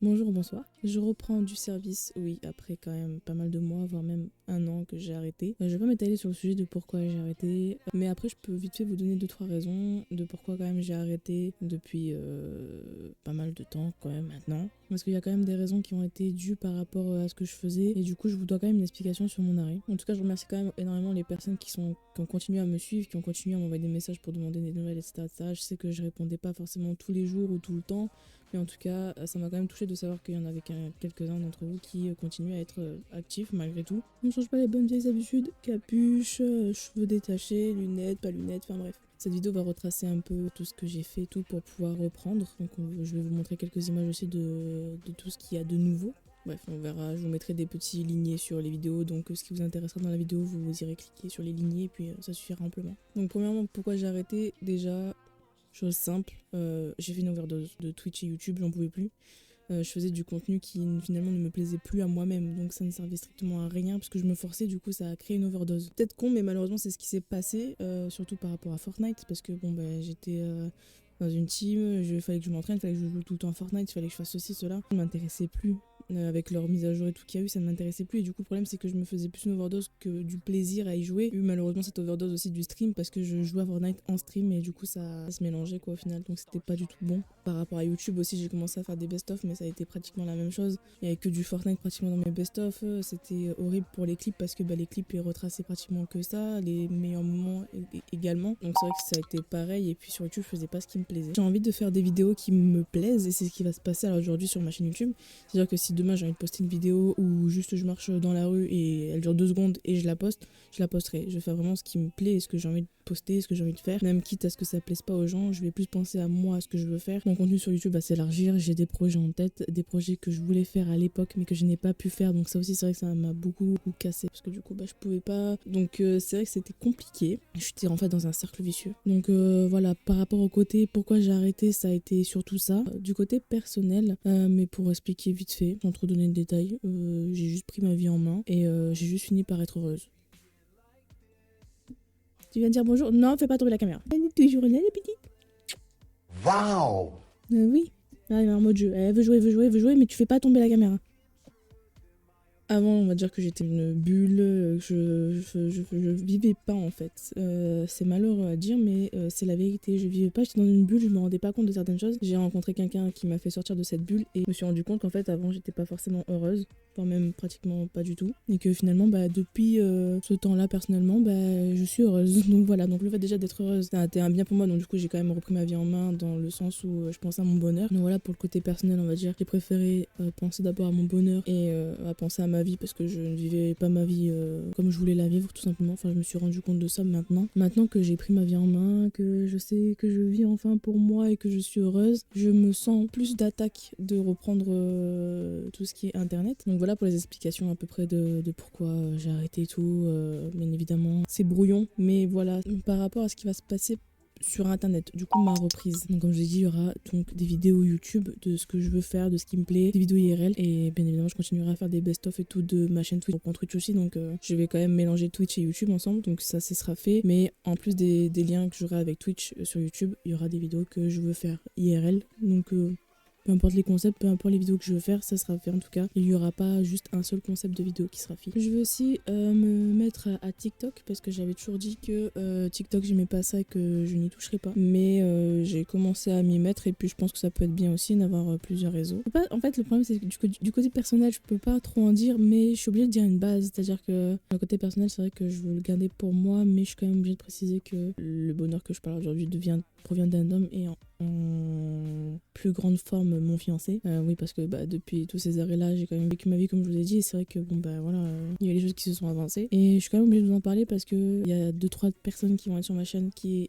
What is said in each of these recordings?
Bonjour, bonsoir. Je reprends du service, oui, après quand même pas mal de mois, voire même un an que j'ai arrêté. Je vais pas m'étaler sur le sujet de pourquoi j'ai arrêté, mais après je peux vite fait vous donner deux trois raisons de pourquoi quand même j'ai arrêté depuis pas mal de temps quand même maintenant. Parce qu'il y a quand même des raisons qui ont été dues par rapport à ce que je faisais, et du coup je vous dois quand même une explication sur mon arrêt. En tout cas, je remercie quand même énormément les personnes qui ont continué à me suivre, qui ont continué à m'envoyer des messages pour demander des nouvelles, etc. Je sais que je répondais pas forcément tous les jours ou tout le temps, mais en tout cas, ça m'a quand même touché de savoir qu'il y en avait quelques-uns d'entre vous qui continuent à être actifs malgré tout. On ne change pas les bonnes vieilles habitudes, capuche, cheveux détachés, lunettes, pas lunettes, enfin bref. Cette vidéo va retracer un peu tout ce que j'ai fait, tout pour pouvoir reprendre. Donc je vais vous montrer quelques images aussi de tout ce qu'il y a de nouveau. Bref, on verra, je vous mettrai des petits lignés sur les vidéos, donc ce qui vous intéressera dans la vidéo, vous irez cliquer sur les lignés et puis ça suffira amplement. Donc premièrement, pourquoi j'ai arrêté? Déjà, chose simple, j'ai fait une overdose de Twitch et YouTube, j'en pouvais plus. Je faisais du contenu qui finalement ne me plaisait plus à moi-même, donc ça ne servait strictement à rien parce que je me forçais, du coup ça a créé une overdose. Peut-être con, mais malheureusement c'est ce qui s'est passé, surtout par rapport à Fortnite, parce que bon bah j'étais dans une team, il fallait que je m'entraîne, il fallait que je joue tout le temps à Fortnite, il fallait que je fasse ceci, cela. Ça ne m'intéressait plus. Avec leur mise à jour et tout qu'il y a eu, ça ne m'intéressait plus, et du coup le problème c'est que je me faisais plus une overdose que du plaisir à y jouer. J'ai eu malheureusement cette overdose aussi du stream parce que je jouais à Fortnite en stream et du coup ça se mélangeait quoi au final, donc c'était pas du tout bon. Par rapport à YouTube aussi, j'ai commencé à faire des best-of, mais ça a été pratiquement la même chose. Il n'y avait que du Fortnite pratiquement dans mes best-of, c'était horrible pour les clips parce que les clips ils retraçaient pratiquement que ça, les meilleurs moments également, donc c'est vrai que ça a été pareil. Et puis sur YouTube je faisais pas ce qui me plaisait. J'ai envie de faire des vidéos qui me plaisent et c'est ce qui va se passer alors aujourd'hui sur ma chaîne YouTube. C'est-à-dire que si demain j'ai envie de poster une vidéo où juste je marche dans la rue et elle dure 2 secondes et je la poste, je la posterai. Je vais faire vraiment ce qui me plaît et ce que j'ai envie de poster, ce que j'ai envie de faire. Même quitte à ce que ça plaise pas aux gens, je vais plus penser à moi, à ce que je veux faire. Mon contenu sur YouTube va s'élargir, j'ai des projets en tête, des projets que je voulais faire à l'époque mais que je n'ai pas pu faire. Donc ça aussi c'est vrai que ça m'a beaucoup cassé parce que du coup je pouvais pas. Donc c'est vrai que c'était compliqué. Je suis en fait dans un cercle vicieux. Donc voilà, par rapport au côté pourquoi j'ai arrêté, ça a été surtout ça. Du côté personnel, mais pour expliquer vite fait, sans trop donner de détails, j'ai juste pris ma vie en main et j'ai juste fini par être heureuse. Tu viens de dire bonjour? Non, fais pas tomber la caméra. Elle est toujours là, la petite. Wow! Oui. Ah, elle est en mode jeu. Elle veut jouer, mais tu fais pas tomber la caméra. Avant, on va dire que j'étais une bulle, je vivais pas en fait. C'est malheureux à dire, mais c'est la vérité. Je vivais pas, j'étais dans une bulle, je me rendais pas compte de certaines choses. J'ai rencontré quelqu'un qui m'a fait sortir de cette bulle et je me suis rendu compte qu'en fait, avant, j'étais pas forcément heureuse, voire même pratiquement pas du tout. Et que finalement, depuis ce temps-là, personnellement, je suis heureuse. Donc voilà, donc le fait déjà d'être heureuse, ça a été un bien pour moi. Donc du coup, j'ai quand même repris ma vie en main dans le sens où je pense à mon bonheur. Donc voilà, pour le côté personnel, on va dire, j'ai préféré penser d'abord à mon bonheur et à penser à ma vie parce que je ne vivais pas ma vie comme je voulais la vivre tout simplement. Enfin, je me suis rendu compte de ça maintenant que j'ai pris ma vie en main, que je sais que je vis enfin pour moi et que je suis heureuse, je me sens plus d'attaque de reprendre tout ce qui est internet. Donc voilà pour les explications à peu près de pourquoi j'ai arrêté tout. Bien évidemment c'est brouillon, mais voilà par rapport à ce qui va se passer sur internet, du coup ma reprise. Donc comme je l'ai dit, il y aura donc des vidéos YouTube de ce que je veux faire, de ce qui me plaît, des vidéos IRL, et bien évidemment je continuerai à faire des best-of et tout de ma chaîne Twitch, pour Twitch aussi, donc je vais quand même mélanger Twitch et YouTube ensemble, donc ça sera fait. Mais en plus des liens que j'aurai avec Twitch sur YouTube, il y aura des vidéos que je veux faire IRL, donc peu importe les concepts, peu importe les vidéos que je veux faire, ça sera fait en tout cas. Il n'y aura pas juste un seul concept de vidéo qui sera fait. Je veux aussi me mettre à TikTok parce que j'avais toujours dit que TikTok j'aimais pas ça et que je n'y toucherais pas. Mais j'ai commencé à m'y mettre et puis je pense que ça peut être bien aussi d'avoir plusieurs réseaux. En fait le problème c'est que du côté personnel je peux pas trop en dire, mais je suis obligée de dire une base. C'est-à-dire que le côté personnel c'est vrai que je veux le garder pour moi, mais je suis quand même obligée de préciser que le bonheur que je parle aujourd'hui provient d'un homme et en plus grande forme mon fiancé. Oui, parce que depuis tous ces arrêts-là, j'ai quand même vécu ma vie comme je vous ai dit. Et c'est vrai que voilà, il y a des choses qui se sont avancées. Et je suis quand même obligée de vous en parler parce que il y a 2-3 personnes qui vont être sur ma chaîne qui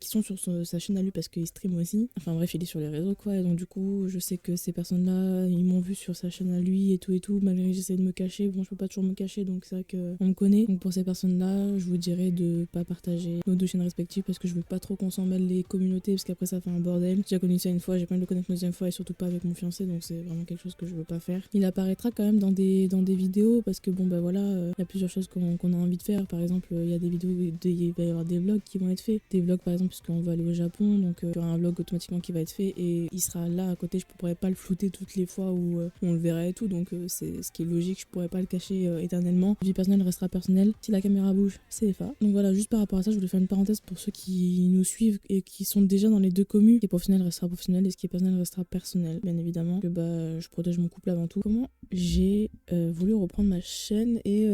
sont sur sa chaîne à lui parce qu'il stream aussi. Enfin bref, il est sur les réseaux quoi. Et donc du coup, je sais que ces personnes-là, ils m'ont vu sur sa chaîne à lui et tout. Malgré que j'essaie de me cacher, bon, je peux pas toujours me cacher, donc c'est vrai qu'on me connaît. Donc pour ces personnes-là, je vous dirais de pas partager nos deux chaînes respectives parce que je veux pas trop qu'on s'en mêle les communautés parce qu'après ça fait un bordel. J'ai déjà connu ça une fois, j'ai pas envie de le connaître une deuxième fois et surtout pas avec mon fiancé, donc c'est vraiment quelque chose que je veux pas faire. Il apparaîtra quand même dans des vidéos parce que bon bah voilà, il y a plusieurs choses qu'on a envie de faire. Par exemple, il y a des vidéos, il va y avoir des vlogs qui vont être faits. Des vlogs par exemple puisqu'on va aller au Japon, donc il y aura un vlog automatiquement qui va être fait et il sera là à côté, je pourrais pas le flouter toutes les fois où on le verra et tout, donc c'est ce qui est logique, je pourrais pas le cacher éternellement. La vie personnelle restera personnelle. Si la caméra bouge, c'est FA. Donc voilà, juste par rapport à ça, je voulais faire une parenthèse pour ceux qui nous suivent et qui sont déjà dans les deux communes. Ce qui est professionnel restera professionnel et ce qui est personnel restera personnel, bien évidemment. Que bah, je protège mon couple avant tout. Comment j'ai voulu reprendre ma chaîne et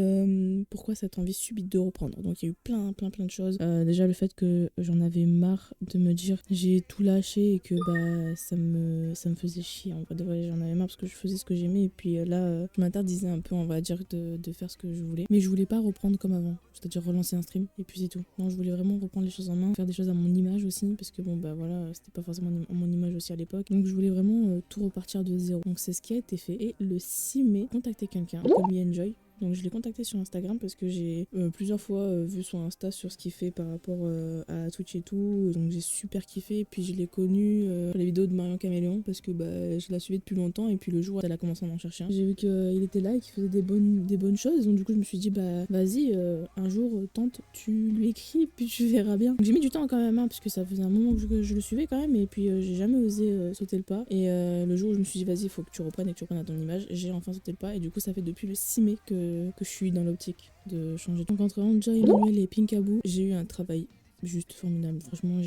pourquoi cette envie subite de reprendre. Donc il y a eu plein de choses. Déjà le fait que j'en avais marre de me dire j'ai tout lâché et que bah ça me faisait chier. En vrai, j'en avais marre parce que je faisais ce que j'aimais et puis là je m'interdisais un peu, on va dire, de faire ce que je voulais. Mais je voulais pas reprendre comme avant, c'est-à-dire relancer un stream et puis c'est tout. Non, je voulais vraiment reprendre les choses en main, faire des choses à mon image aussi parce que bon bah voilà, c'était pas forcément mon image aussi à l'époque. Donc je voulais vraiment tout repartir de zéro. Donc c'est ce qui a été fait et le 6 mai, j'ai contacté quelqu'un comme Enjoy. Donc je l'ai contacté sur Instagram parce que j'ai plusieurs fois vu son Insta sur ce qu'il fait par rapport à Twitch et tout. Donc j'ai super kiffé. Et puis je l'ai connu sur les vidéos de Marion Caméléon parce que bah, je la suivais depuis longtemps. Et puis le jour où elle a commencé à en chercher un, j'ai vu qu'il était là et qu'il faisait des bonnes choses. Donc du coup je me suis dit bah vas-y, un jour tente, tu lui écris puis tu verras bien. Donc j'ai mis du temps quand même parce que ça faisait un moment que je le suivais quand même. Et puis j'ai jamais osé sauter le pas. Et le jour où je me suis dit vas-y, il faut que tu reprennes et que tu reprennes à ton image, j'ai enfin sauté le pas. Et du coup ça fait depuis le 6 mai que je suis dans l'optique de changer. Donc entre Anja, Emmanuel et Pinkaboo, j'ai eu un travail juste formidable. Franchement,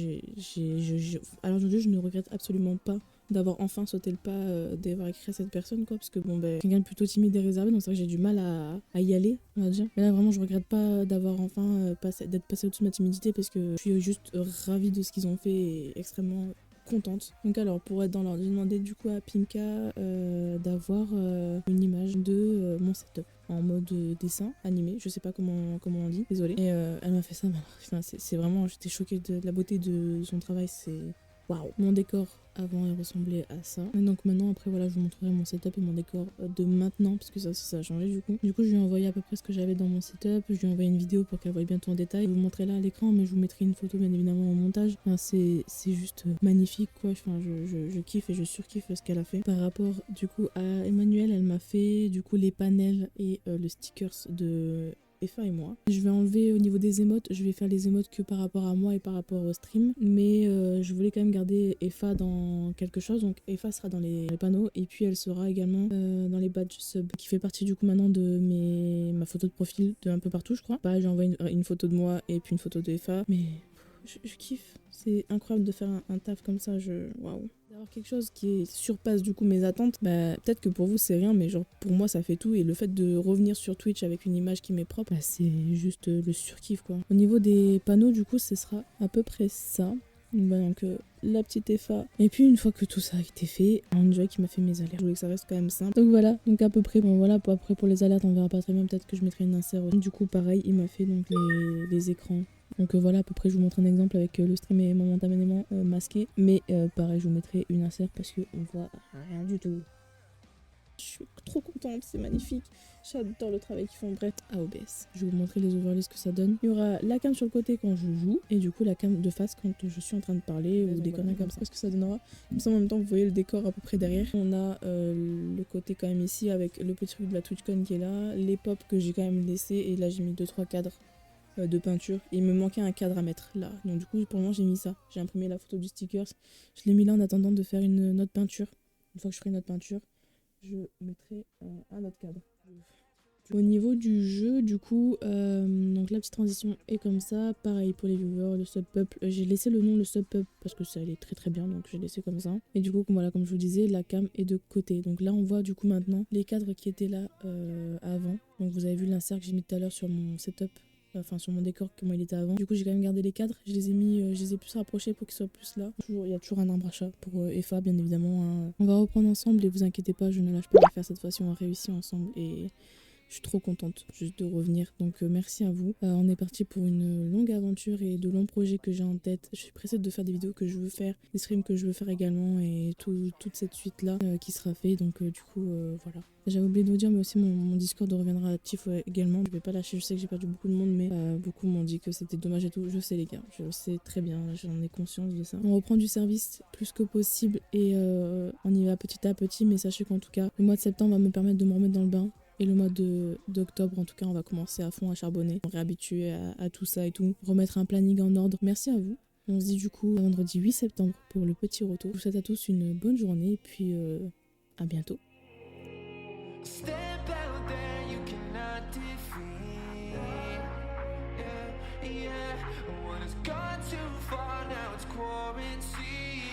alors aujourd'hui, je ne regrette absolument pas d'avoir enfin sauté le pas, d'avoir écrit à cette personne, quoi, parce que bon, ben, quelqu'un de plutôt timide et réservé, donc c'est vrai que j'ai du mal à y aller, on va dire. Mais là, vraiment, je regrette pas d'avoir enfin d'être passé au-dessus de ma timidité, parce que je suis juste ravie de ce qu'ils ont fait et extrêmement contente. Donc alors pour être dans l'ordre, j'ai demandé du coup à Pinka d'avoir une image de mon setup en mode dessin animé, je sais pas comment on dit, désolée. Et elle m'a fait ça, mais enfin, c'est vraiment, j'étais choquée de la beauté de son travail, c'est waouh. Mon décor avant il ressemblait à ça. Et donc maintenant après voilà, je vous montrerai mon setup et mon décor de maintenant parce que ça aussi ça a changé du coup. Du coup je lui ai envoyé à peu près ce que j'avais dans mon setup, je lui ai envoyé une vidéo pour qu'elle voie bien tout en détail. Je vais vous montrer là à l'écran mais je vous mettrai une photo bien évidemment au montage. Enfin, c'est juste magnifique quoi, enfin, je kiffe et je surkiffe ce qu'elle a fait. Par rapport du coup à Emmanuel, elle m'a fait du coup les panels et le stickers de Effa et moi. Je vais enlever au niveau des émotes, je vais faire les émotes que par rapport à moi et par rapport au stream, mais je voulais quand même garder Effa dans quelque chose, donc Effa sera dans les panneaux et puis elle sera également dans les badges sub, qui fait partie du coup maintenant de ma photo de profil de un peu partout je crois. Pareil, j'ai envoyé une photo de moi et puis une photo de Effa, mais je kiffe, c'est incroyable de faire un taf comme ça, waouh. D'avoir quelque chose qui surpasse du coup mes attentes, bah peut-être que pour vous c'est rien, mais genre pour moi ça fait tout. Et le fait de revenir sur Twitch avec une image qui m'est propre, bah, c'est juste le surkiff quoi. Au niveau des panneaux du coup ce sera à peu près ça. Bah, donc la petite Effa. Et puis une fois que tout ça a été fait, Enjoy qui m'a fait mes alertes. Je voulais que ça reste quand même simple. Donc voilà, donc à peu près, bon voilà, pour les alertes on verra pas très bien, peut-être que je mettrai une insert. Du coup pareil, il m'a fait donc les écrans. Donc voilà, à peu près je vous montre un exemple avec le stream est momentanément masqué. Mais pareil, je vous mettrai une insert parce qu'on voit rien du tout. Je suis trop contente, c'est magnifique. J'adore le travail qu'ils font. Bref, à OBS. Je vais vous montrer les overlays, ce que ça donne. Il y aura la cam sur le côté quand je joue et du coup la cam de face quand je suis en train de parler ou des conneries comme ça. Ce que ça donnera. Comme ça en même temps, vous voyez le décor à peu près derrière. On a le côté quand même ici avec le petit truc de la TwitchCon qui est là. Les pops que j'ai quand même laissé et là j'ai mis 2-3 cadres de peinture. Et il me manquait un cadre à mettre là. Donc du coup pour le moment j'ai mis ça. J'ai imprimé la photo du stickers. Je l'ai mis là en attendant de faire une autre peinture. Une fois que je ferai une autre peinture, je mettrai un autre cadre. Au niveau du jeu, du coup, donc la petite transition est comme ça. Pareil pour les viewers, le sub-peuple. J'ai laissé le nom le sub-peuple parce que ça allait très très bien, donc j'ai laissé comme ça. Et du coup, voilà, comme je vous disais, la cam est de côté. Donc là, on voit du coup maintenant les cadres qui étaient là avant. Donc vous avez vu l'insert que j'ai mis tout à l'heure sur mon setup. Enfin sur mon décor comment il était avant. Du coup j'ai quand même gardé les cadres, je les ai plus rapprochés pour qu'ils soient plus là. Il y a toujours un arbre à chat pour Effa bien évidemment. Hein. On va reprendre ensemble et vous inquiétez pas, je ne lâche pas l'affaire cette fois-ci, on va réussir ensemble et Je suis trop contente juste de revenir. Donc merci à vous. On est parti pour une longue aventure et de longs projets que j'ai en tête. Je suis pressée de faire des vidéos que je veux faire, des streams que je veux faire également et toute cette suite-là qui sera fait. Donc du coup, voilà. J'avais oublié de vous dire, mais aussi mon Discord reviendra actif également. Je vais pas lâcher, je sais que j'ai perdu beaucoup de monde, mais beaucoup m'ont dit que c'était dommage et tout. Je sais les gars, je sais très bien, j'en ai conscience de ça. On reprend du service plus que possible et on y va petit à petit, mais sachez qu'en tout cas, le mois de septembre va me permettre de me remettre dans le bain. Et le mois d'octobre, en tout cas, on va commencer à fond à charbonner, on réhabituer à tout ça et tout, remettre un planning en ordre. Merci à vous. On se dit du coup vendredi 8 septembre pour le petit retour. Je vous souhaite à tous une bonne journée et puis à bientôt. Step out there, you cannot defeat. Yeah, yeah. When it's gone too far, now it's quarantine.